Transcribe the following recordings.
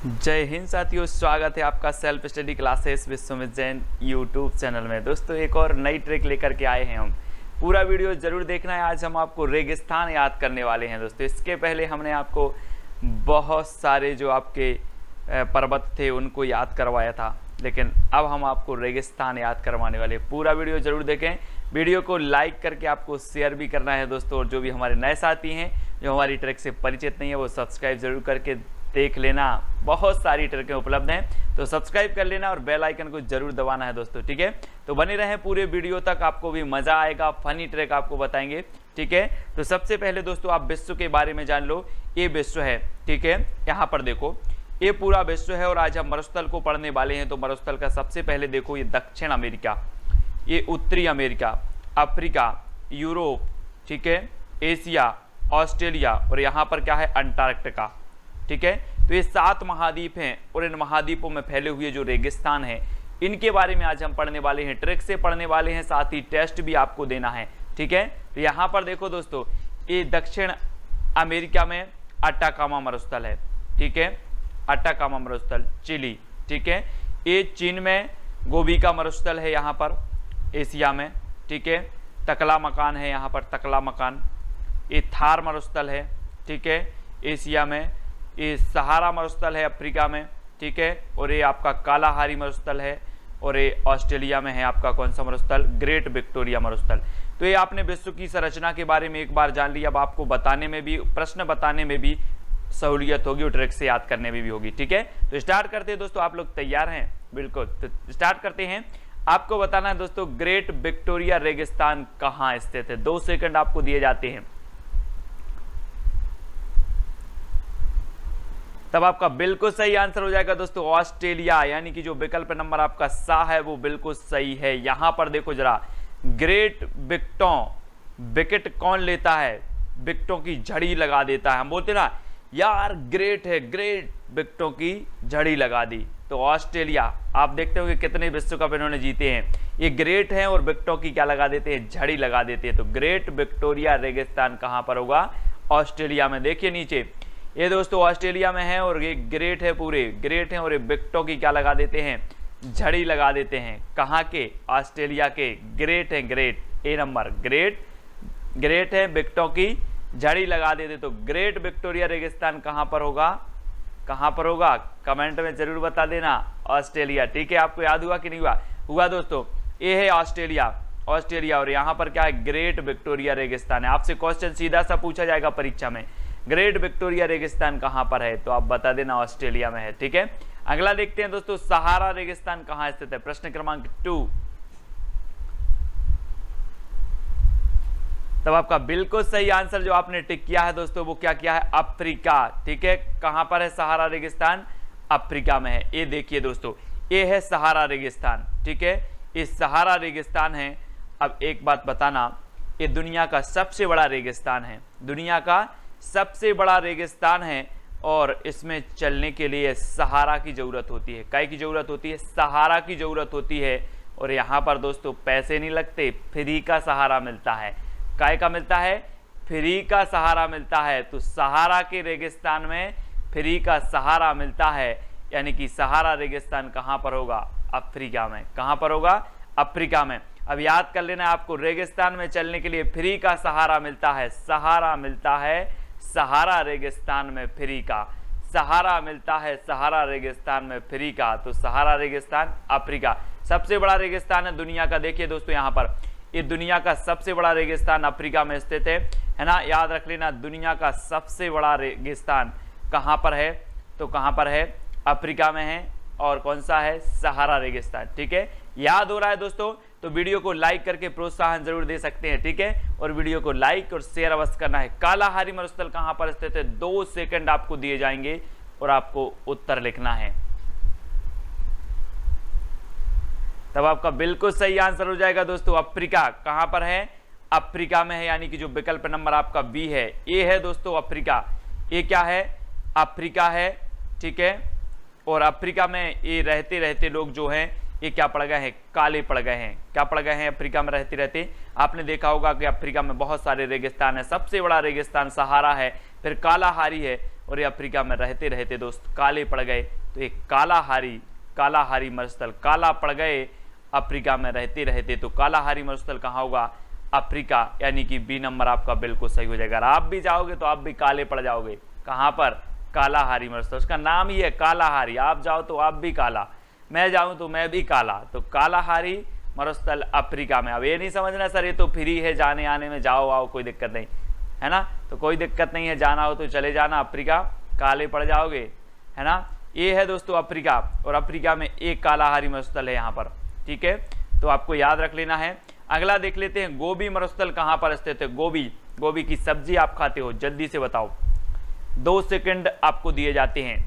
जय हिंद साथियों, स्वागत है आपका self study classes Vishwamit Jain YouTube channel में। दोस्तों एक और नई ट्रिक लेकर के आए हैं हम। पूरा वीडियो जरूर देखना है। आज हम आपको रेगिस्तान याद करने वाले हैं। दोस्तों इसके पहले हमने आपको बहुत सारे जो आपके पर्वत थे उनको याद करवाया था, लेकिन अब हम आपको रेगिस्तान याद करवाने वाले हैं। पूरा वीडियो जरूर देखें। वीडियो को लाइक करके आपको शेयर भी करना है दोस्तों। और जो भी हमारे नए साथी हैं जो हमारी ट्रिक से परिचित नहीं है वो सब्सक्राइब जरूर करके देख लेना। बहुत सारी ट्रिकें उपलब्ध हैं, तो सब्सक्राइब कर लेना और बेल आइकन को जरूर दबाना है दोस्तों। ठीक है, तो बने रहें पूरे वीडियो तक, आपको भी मजा आएगा। फनी ट्रिक आपको बताएंगे। ठीक है, तो सबसे पहले दोस्तों आप विश्व के बारे में जान लो। ये विश्व है, ठीक है, यहाँ पर देखो ये पूरा विश्व है और आज हम मरुस्थल को पढ़ने वाले हैं। तो मरुस्थल का सबसे पहले देखो ये दक्षिण अमेरिका, ये उत्तरी अमेरिका, अफ्रीका, यूरोप, ठीक है, एशिया, ऑस्ट्रेलिया और यहाँ पर क्या है अंटार्कटिका। ठीक है, तो ये 7 महाद्वीप हैं और इन महाद्वीपों में फैले हुए जो रेगिस्तान हैं इनके बारे में आज हम पढ़ने वाले हैं, ट्रिक से पढ़ने वाले हैं, साथ ही टेस्ट भी आपको देना है। ठीक है, तो यहाँ पर देखो दोस्तों ये दक्षिण अमेरिका में अटाकामा मरुस्थल है। ठीक है, अटाकामा मरुस्थल चिली। ठीक है, ये चीन में गोबी का मरुस्थल है यहाँ पर एशिया में। ठीक है, तकला मकान है यहाँ पर, तकला मकान। ये थार मरुस्थल है, ठीक है, एशिया में। ये सहारा मरुस्थल है अफ्रीका में। ठीक है, और ये आपका कालाहारी मरुस्थल है और ये ऑस्ट्रेलिया में है आपका कौन सा मरुस्थल, ग्रेट विक्टोरिया मरुस्थल। तो ये आपने विश्व की संरचना के बारे में एक बार जान लिया। अब आपको बताने में भी, प्रश्न बताने में भी सहूलियत होगी और ट्रिक से याद करने में भी होगी। ठीक है, तो स्टार्ट करते हैं दोस्तों। आप लोग तैयार हैं? बिल्कुल, तो स्टार्ट करते हैं। आपको बताना है दोस्तों ग्रेट विक्टोरिया रेगिस्तान कहाँ स्थित है। 2 सेकंड आपको दिए जाते हैं, तब आपका बिल्कुल सही आंसर हो जाएगा दोस्तों ऑस्ट्रेलिया, यानी कि जो विकल्प नंबर आपका सा है वो बिल्कुल सही है। यहां पर देखो जरा, ग्रेट विक्टों, विकेट कौन लेता है? विकेटों की झड़ी लगा देता है। हम बोलते ना यार ग्रेट है, ग्रेट विकेटों की झड़ी लगा दी। तो ऑस्ट्रेलिया, आप देखते हो कि कितने विश्व कप इन्होंने जीते हैं। ये ग्रेट हैं और विकेटों की क्या लगा देते हैं, झड़ी लगा देते हैं। तो ग्रेट विक्टोरिया रेगिस्तान कहां पर होगा? ऑस्ट्रेलिया में। देखिए नीचे ये दोस्तों ऑस्ट्रेलिया में है और ये ग्रेट है, पूरे ग्रेट हैं और ये विकेटों की क्या लगा देते हैं, झड़ी लगा देते हैं। कहाँ के? ऑस्ट्रेलिया के। ग्रेट है, ग्रेट, ए नंबर, ग्रेट, ग्रेट है, विकेटों की झड़ी लगा देते। तो ग्रेट विक्टोरिया रेगिस्तान कहाँ पर होगा? कहाँ पर होगा? कमेंट में जरूर बता देना। ऑस्ट्रेलिया। ठीक है, आपको याद हुआ कि नहीं हुआ? हुआ दोस्तों, ये है ऑस्ट्रेलिया, ऑस्ट्रेलिया और यहाँ पर क्या है, ग्रेट विक्टोरिया रेगिस्तान है। आपसे क्वेश्चन सीधा सा पूछा जाएगा परीक्षा में, ग्रेट विक्टोरिया रेगिस्तान कहां पर है? तो आप बता देना ऑस्ट्रेलिया में है। ठीक है, अगला देखते हैं दोस्तों, सहारा रेगिस्तान कहां स्थित है? प्रश्न क्रमांक 2। तब आपका बिल्कुल सही आंसर जो आपने टिक किया है दोस्तों वो क्या किया है? अफ्रीका। ठीक है, कहां पर है सहारा रेगिस्तान? अफ्रीका में है। ये देखिए दोस्तों, ये है सहारा रेगिस्तान। ठीक है, ये सहारा रेगिस्तान है। अब एक बात बताना, ये दुनिया का सबसे बड़ा रेगिस्तान है, दुनिया का सबसे बड़ा रेगिस्तान है और इसमें चलने के लिए सहारा की जरूरत होती है। काय की जरूरत होती है? सहारा की जरूरत होती है। और यहाँ पर दोस्तों पैसे नहीं लगते, फ्री का सहारा मिलता है। काय का मिलता है? फ्री का सहारा मिलता है। तो सहारा के रेगिस्तान में फ्री का सहारा मिलता है, यानी कि सहारा रेगिस्तान कहाँ पर होगा? अफ्रीका में। कहाँ पर होगा? अफ्रीका में। अब याद कर लेना, आपको रेगिस्तान में चलने के लिए फ्री का सहारा मिलता है, सहारा मिलता है सहारा रेगिस्तान में फ्री का, सहारा मिलता है सहारा रेगिस्तान में फ्री का। तो सहारा रेगिस्तान अफ्रीका, सबसे बड़ा रेगिस्तान है दुनिया का। देखिए दोस्तों यहाँ पर ये दुनिया का सबसे बड़ा रेगिस्तान अफ्रीका में स्थित है ना, याद रख लेना। दुनिया का सबसे बड़ा रेगिस्तान कहाँ पर है? तो कहाँ पर है? अफ्रीका में है। और कौन सा है? सहारा रेगिस्तान। ठीक है, याद हो रहा है दोस्तों? तो वीडियो को लाइक करके प्रोत्साहन जरूर दे सकते हैं। ठीक है, और वीडियो को लाइक और शेयर अवश्य करना है। कालाहारी मरुस्थल कहां पर स्थित है? 2 सेकंड आपको दिए जाएंगे और आपको उत्तर लिखना है। तब आपका बिल्कुल सही आंसर हो जाएगा दोस्तों अफ्रीका। कहां पर है? अफ्रीका में है, यानी कि जो विकल्प नंबर आपका बी है, ये है दोस्तों अफ्रीका। ये क्या है? अफ्रीका है। ठीक है, और अफ्रीका में ये रहते रहते लोग जो हैं ये क्या पड़ गए हैं? काले पड़ गए हैं। क्या पड़ गए हैं? अफ्रीका में रहते रहते आपने देखा होगा कि अफ्रीका में बहुत सारे रेगिस्तान है। सबसे बड़ा रेगिस्तान सहारा है, फिर कालाहारी है और ये अफ्रीका में रहते रहते दोस्त काले पड़ गए। तो एक कालाहारी मरुस्थल, काला पड़ गए अफ्रीका में रहते रहते, तो कालाहारी मरुस्थल कहाँ होगा? अफ्रीका, यानी कि बी नंबर आपका बिल्कुल सही हो जाएगा। आप भी जाओगे तो आप भी काले पड़ जाओगे। कहाँ पर? कालाहारी मरुस्थल, उसका नाम ही है कालाहारी। आप जाओ तो आप भी काला, मैं जाऊं तो मैं भी काला। तो कालाहारी मरुस्थल अफ्रीका में। अब ये नहीं समझना सर ये तो फ्री है, जाने आने में जाओ आओ कोई दिक्कत नहीं है ना, तो कोई दिक्कत नहीं है, जाना हो तो चले जाना, अफ्रीका काले पड़ जाओगे, है ना। ये है दोस्तों अफ्रीका, और अफ्रीका में एक कालाहारी मरुस्थल है यहाँ पर, ठीक है, तो आपको याद रख लेना है। अगला देख लेते हैं, गोबी मरुस्थल कहाँ पर स्थित है? गोबी की सब्जी आप खाते हो? जल्दी से बताओ, 2 सेकंड आपको दिए जाते हैं,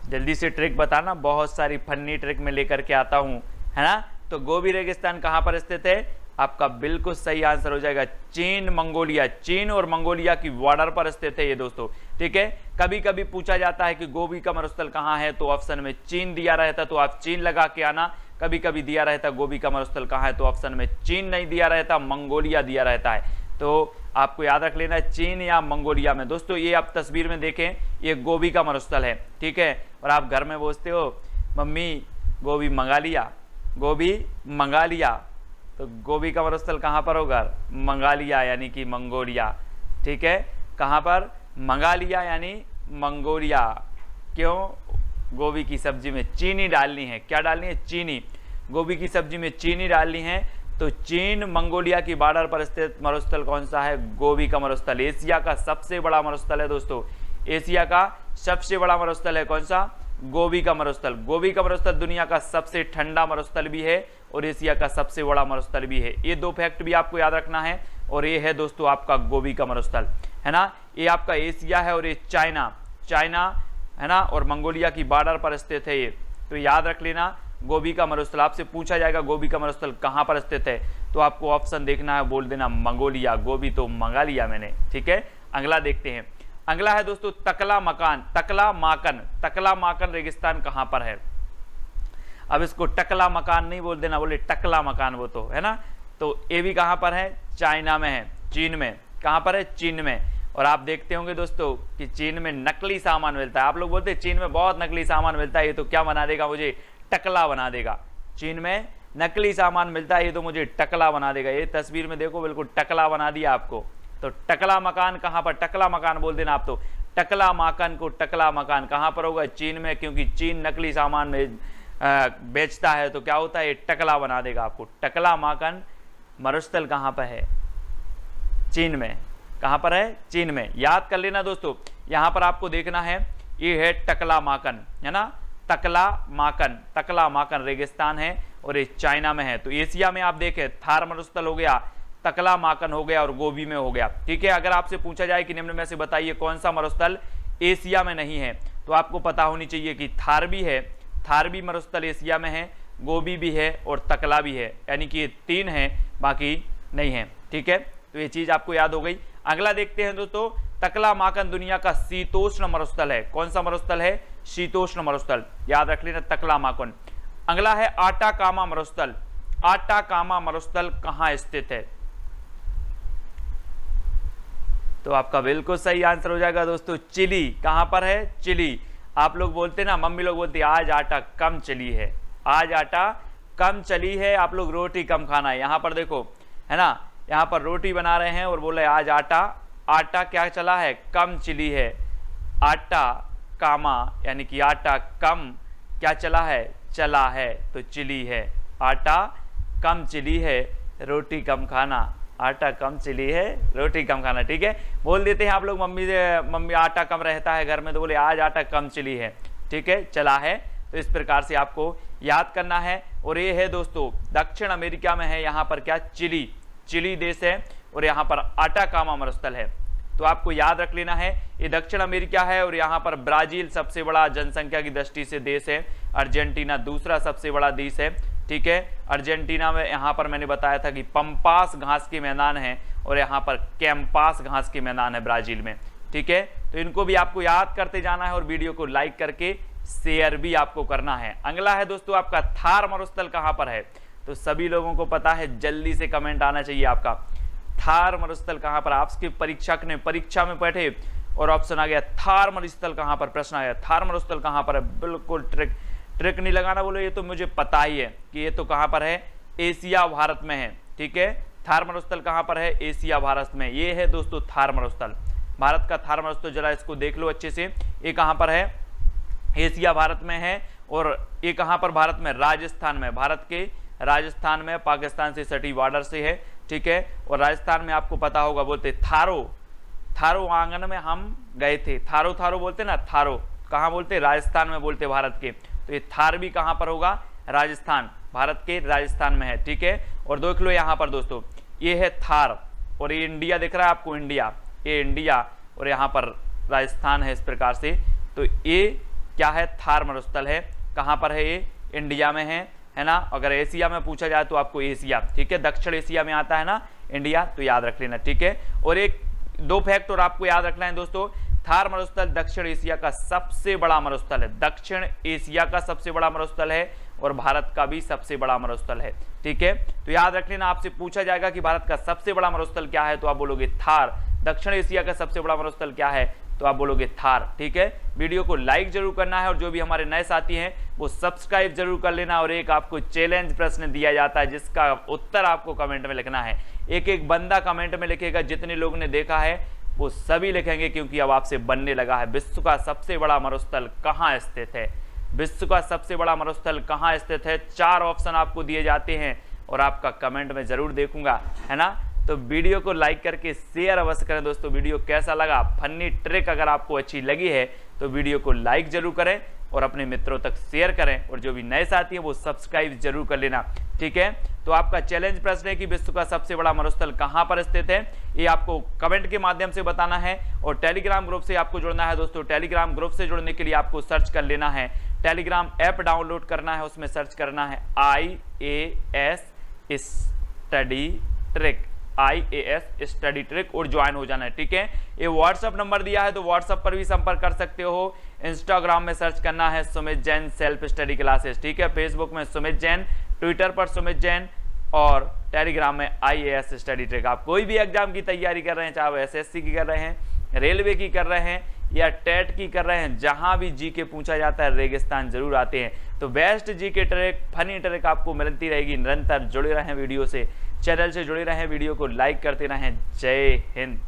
जल्दी से ट्रिक बताना। बहुत सारी फन्नी ट्रिक में लेकर के आता हूं, है ना। तो गोबी रेगिस्तान कहां पर स्थित है? आपका बिल्कुल सही आंसर हो जाएगा चीन, मंगोलिया। चीन और मंगोलिया की बॉर्डर पर स्थित है ये दोस्तों, ठीक है। कभी कभी पूछा जाता है कि गोबी का मरुस्थल कहां है, तो ऑप्शन में चीन दिया रहता तो आप चीन लगा के आना। कभी कभी दिया रहता गोबी का मरुस्थल कहां है, तो ऑप्शन में चीन नहीं दिया रहता, मंगोलिया दिया रहता है। तो आपको याद रख लेना है चीन या मंगोलिया में। दोस्तों ये आप तस्वीर में देखें, ये गोबी का मरुस्थल है, ठीक है। और आप घर में पूछते हो मम्मी गोबी मंगा लिया, गोबी मंगा लिया, तो गोबी का मरुस्थल कहाँ पर होगा? मंगा लिया यानी कि मंगोलिया, ठीक है। कहाँ पर? मंगा लिया यानी मंगोलिया। क्यों? गोभी की सब्जी में चीनी डालनी है। क्या डालनी है? चीनी। गोभी की सब्जी में चीनी डालनी है, तो चीन मंगोलिया की बॉर्डर पर स्थित मरुस्थल कौन सा है? गोबी का मरुस्थल। एशिया का सबसे बड़ा मरुस्थल है दोस्तों, एशिया का सबसे बड़ा मरुस्थल है कौन सा? गोबी का मरुस्थल। गोबी का मरुस्थल दुनिया का सबसे ठंडा मरुस्थल भी है और एशिया का सबसे बड़ा मरुस्थल भी है। ये 2 फैक्ट भी आपको याद रखना है। और ये है दोस्तों आपका गोबी का मरुस्थल, है ना। ये आपका एशिया है और ये चाइना है ना, और मंगोलिया की बॉर्डर पर स्थित है ये, तो याद रख लेना गोबी का मरुस्थल। आपसे पूछा जाएगा गोबी का मरुस्थल कहाँ पर स्थित है, तो आपको ऑप्शन देखना है, बोल देना मंगोलिया। गोबी तो मंगा लिया मैंने, ठीक है। अगला देखते हैं, अगला है दोस्तों तकला माकन रेगिस्तान कहां पर है? अब इसको टकला मकान नहीं बोल देना, बोले टकला मकान, वो तो है ना। तो ये भी कहां पर है? चाइना में है, चीन में। कहां पर है? चीन में। और आप देखते होंगे दोस्तों कि चीन में नकली सामान मिलता है। आप लोग बोलते हैं चीन में बहुत नकली सामान मिलता है, ये तो क्या बना देगा? मुझे टकला बना देगा। चीन में नकली सामान मिलता है, ये तो मुझे टकला बना देगा। ये तस्वीर में देखो बिल्कुल टकला बना दिया आपको। तो टकला मकान कहां पर? टकला मकान बोल देना आप। तो टकला माकन को टकला मकान कहां पर होगा? चीन में, क्योंकि चीन नकली सामान में बेचता है, तो क्या होता है? ये टकला बना देगा आपको। टकला माकन मरुस्थल कहां पर है? चीन में। कहां पर है? चीन में। याद कर लेना दोस्तों, यहां पर आपको देखना है, ये है टकला माकन, है ना। तकला माकन रेगिस्तान है और ये चाइना में है। तो एशिया में आप देखें थार मरुस्थल हो गया, तकला माकन हो गया और गोबी में हो गया, ठीक है। अगर आपसे पूछा जाए कि निम्न में से बताइए कौन सा मरुस्थल एशिया में नहीं है, तो आपको पता होनी चाहिए कि थार भी है, थार भी मरुस्थल एशिया में है, गोबी भी है और तकला भी है, यानी कि ये 3 है, बाकी नहीं है, ठीक है। तो ये चीज आपको याद हो गई। अगला देखते हैं दोस्तों, तकला माकन दुनिया का शीतोष्ण मरुस्थल है। कौन सा मरुस्थल है? शीतोष्ण मरुस्थल, याद रख लेना तकला माकन। अगला है आटाकामा मरुस्थल। आटाकामा मरुस्थल कहां स्थित है? तो आपका बिल्कुल सही आंसर हो जाएगा दोस्तों चिली। कहां पर है? चिली। आप लोग बोलते ना, मम्मी लोग बोलती आज आटा कम चली है, आज आटा कम चली है, आप लोग रोटी कम खाना है। यहां पर देखो, है ना, यहां पर रोटी बना रहे हैं और बोले आज आटा क्या चला है? कम चिली है। आटा कामा यानी कि आटा कम क्या चला है? चला है, तो चिली है। आटा कम चिली है, रोटी कम खाना। आटा कम चिली है, रोटी कम खाना, ठीक है। बोल देते हैं आप लोग मम्मी आटा कम रहता है घर में, तो बोले आज आटा कम चिली है, ठीक है, चला है। तो इस प्रकार से आपको याद करना है। और ये है दोस्तों दक्षिण अमेरिका में है, यहाँ पर क्या? चिली देश है और यहाँ पर आटाकामा मरुस्थल है। तो आपको याद रख लेना है, ये दक्षिण अमेरिका है और यहाँ पर ब्राजील सबसे बड़ा जनसंख्या की दृष्टि से देश है, अर्जेंटीना दूसरा सबसे बड़ा देश है, ठीक है। अर्जेंटीना में यहाँ पर मैंने बताया था कि पंपास घास के मैदान है और यहाँ पर कैंपास घास के मैदान है ब्राजील में, ठीक है। तो इनको भी आपको याद करते जाना है और वीडियो को लाइक करके शेयर भी आपको करना है। अगला है दोस्तों आपका थार मरुस्थल कहाँ पर है? तो सभी लोगों को पता है, जल्दी से कमेंट आना चाहिए आपका। थार मरुस्थल कहां पर? आपके परीक्षा में बैठे और ऑप्शन आ गया थार मरुस्थल कहाँ पर, प्रश्न आ गया थार मरुस्थल कहाँ पर है। बिल्कुल ट्रिक नहीं लगाना, बोलो ये तो मुझे पता ही है कि ये तो कहाँ पर है, एशिया भारत में है। ठीक है, थार मरुस्थल कहाँ पर है, एशिया भारत में। ये है दोस्तों थार मरुस्थल, भारत का थार मरुस्थल। जरा इसको देख लो अच्छे से, ये कहाँ पर है, एशिया भारत में है। और ये कहाँ पर भारत में, राजस्थान में, भारत के राजस्थान में, पाकिस्तान से सटी बॉर्डर से है। ठीक है, और राजस्थान में आपको पता होगा बोलते थारो आंगन में हम गए थे, थारो बोलते ना, थारो कहाँ बोलते, राजस्थान में बोलते भारत के। तो ये थार भी कहाँ पर होगा, राजस्थान, भारत के राजस्थान में है। ठीक है, और देख लो यहाँ पर दोस्तों, ये है थार और ये इंडिया दिख रहा है आपको, इंडिया, ये इंडिया और यहाँ पर राजस्थान है इस प्रकार से। तो ये क्या है, थार मरुस्थल है। कहाँ पर है ये, इंडिया में है ना। अगर एशिया में पूछा जाए तो आपको एशिया, ठीक है, दक्षिण एशिया में आता है ना इंडिया, तो याद रख लेना। ठीक है, और एक दो फैक्ट और आपको याद रखना है दोस्तों, थार मरुस्थल दक्षिण एशिया का सबसे बड़ा मरुस्थल है, दक्षिण एशिया का सबसे बड़ा मरुस्थल है और भारत का भी सबसे बड़ा मरुस्थल है। ठीक है, तो याद रख लेना, आपसे पूछा जाएगा कि भारत का सबसे बड़ा मरुस्थल क्या है, तो आप बोलोगे थार। दक्षिण एशिया का सबसे बड़ा मरुस्थल क्या है, तो आप बोलोगे थार। ठीक है, वीडियो को लाइक जरूर करना है और जो भी हमारे नए साथी हैं वो सब्सक्राइब जरूर कर लेना। और एक आपको चैलेंज प्रश्न दिया जाता है जिसका उत्तर आपको कमेंट में लिखना है। एक बंदा कमेंट में लिखेगा, जितने लोगों ने देखा है वो सभी लिखेंगे, क्योंकि अब आपसे बनने लगा है। विश्व का सबसे बड़ा मरुस्थल कहाँ स्थित है, विश्व का सबसे बड़ा मरुस्थल कहाँ स्थित है। 4 ऑप्शन आपको दिए जाते हैं और आपका कमेंट में जरूर देखूंगा, है ना। तो वीडियो को लाइक करके शेयर अवश्य करें दोस्तों। वीडियो कैसा लगा, फनी ट्रिक अगर आपको अच्छी लगी है तो वीडियो को लाइक जरूर करें और अपने मित्रों तक शेयर करें। और जो भी नए साथी हैं वो सब्सक्राइब जरूर कर लेना। ठीक है, तो आपका चैलेंज प्रश्न है कि विश्व का सबसे बड़ा मरुस्थल कहाँ पर स्थित है, ये आपको कमेंट के माध्यम से बताना है। और टेलीग्राम ग्रुप से आपको जुड़ना है दोस्तों। टेलीग्राम ग्रुप से जुड़ने के लिए आपको सर्च कर लेना है, टेलीग्राम ऐप डाउनलोड करना है, उसमें सर्च करना है IAS study trick, IAS study trick और ज्वाइन हो जाना है। ठीक है, ये व्हाट्सअप नंबर दिया है तो व्हाट्सअप पर भी संपर्क कर सकते हो। इंस्टाग्राम में सर्च करना है Sumit Jain self study classes. ठीक है, फेसबुक में सुमित जैन, ट्विटर पर सुमित जैन और टेलीग्राम में IAS स्टडी ट्रिक। आप कोई भी एग्जाम की तैयारी कर रहे हैं, चाहे वो SSC की कर रहे हैं, रेलवे की कर रहे हैं या टेट की कर रहे हैं, जहां भी जीके पूछा जाता है रेगिस्तान जरूर आते हैं। तो best GK trick, funny trick आपको मिलती रहेगी। निरंतर जुड़े रहें वीडियो से, चैनल से जुड़े रहें, वीडियो को लाइक करते रहें। जय हिंद।